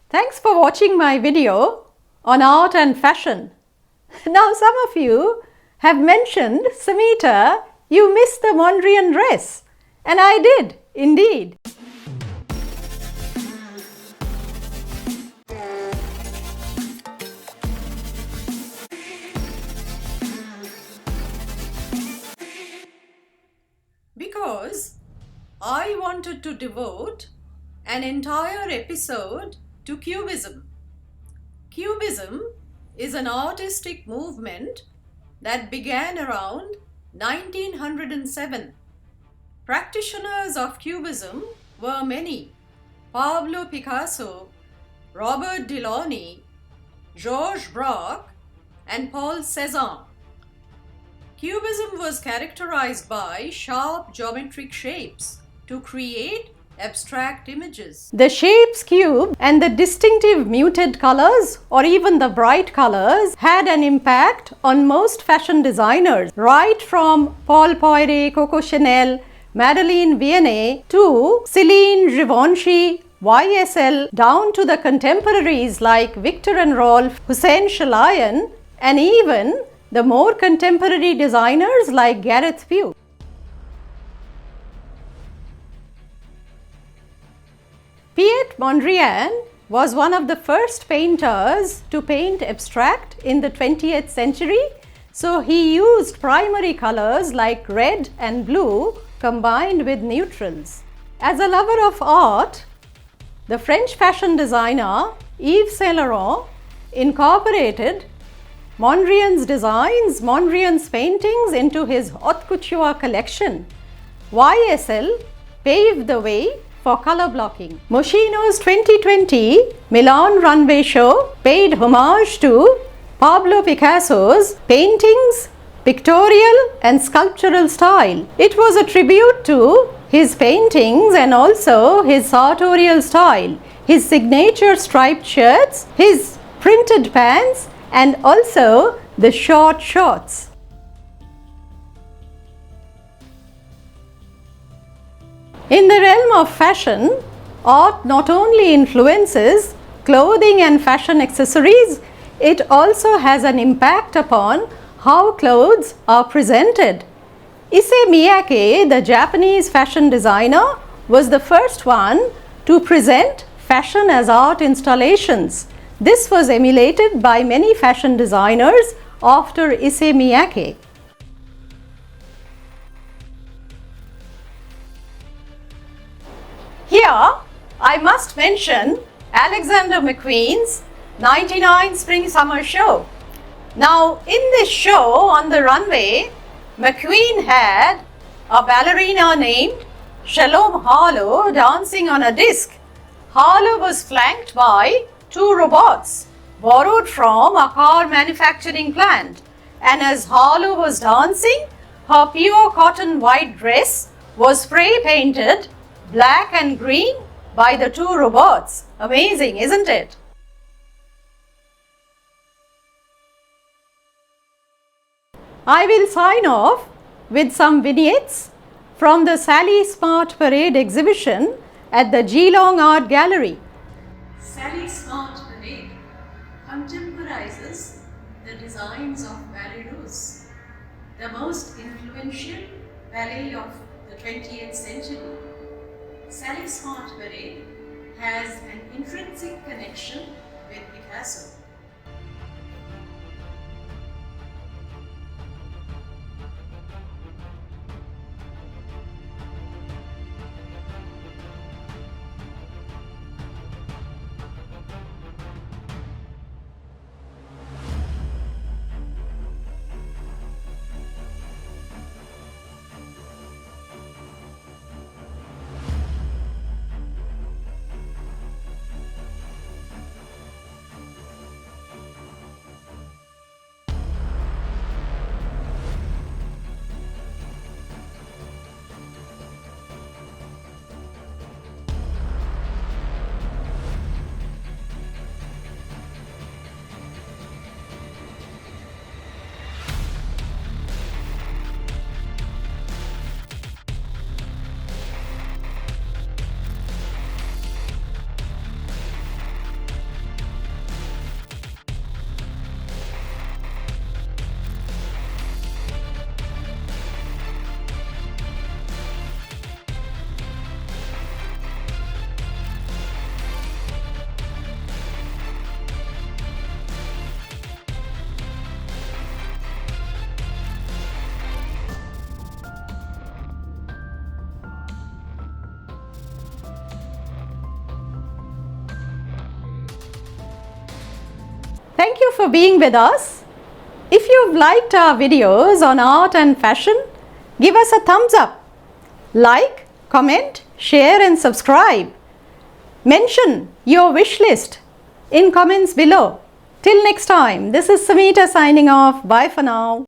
Thanks for watching my video on art and fashion. Now some of you have mentioned, Samita, you missed the Mondrian dress. And I did, indeed. Because I wanted to devote an entire episode to Cubism. Cubism is an artistic movement that began around 1907. Practitioners of Cubism were many: Pablo Picasso, Robert Delaunay, Georges Braque, and Paul Cézanne. Cubism was characterized by sharp geometric shapes to create abstract images. The shapes cube and the distinctive muted colors or even the bright colors had an impact on most fashion designers, right from Paul Poiret, Coco Chanel, Madeleine Vianney to Céline Givenchy, YSL, down to the contemporaries like Victor and Rolf, Hussein Chalayan, and even the more contemporary designers like Gareth Pugh. Piet Mondrian was one of the first painters to paint abstract in the 20th century, so he used primary colors like red and blue combined with neutrals. As a lover of art, the French fashion designer Yves Saint Laurent incorporated Mondrian's designs, Mondrian's paintings into his haute couture collection. YSL paved the way for color blocking. Moschino's 2020 Milan runway show paid homage to Pablo Picasso's paintings, pictorial and sculptural style. It was a tribute to his paintings and also his sartorial style, his signature striped shirts, his printed pants, and also the short shorts. In the realm of fashion, art not only influences clothing and fashion accessories, it also has an impact upon how clothes are presented. Issey Miyake, the Japanese fashion designer, was the first one to present fashion as art installations. This was emulated by many fashion designers after Issey Miyake. Here, I must mention Alexander McQueen's 99 Spring Summer Show. Now, in this show on the runway, McQueen had a ballerina named Shalom Harlow dancing on a disc. Harlow was flanked by two robots borrowed from a car manufacturing plant. And as Harlow was dancing, her pure cotton white dress was spray painted black and green by the two robots. Amazing, isn't it? I will sign off with some vignettes from the Sally Smart Parade exhibition at the Geelong Art Gallery. Sally Smart Parade contemporizes the designs of ballet russe, the most influential ballet of the 20th century. Sally Smart Parade has an intrinsic connection with Picasso. Thank you for being with us. If you've liked our videos on art and fashion, give us a thumbs up. Like, comment, share and subscribe. Mention your wish list in comments below. Till next time, this is Samita signing off. Bye for now.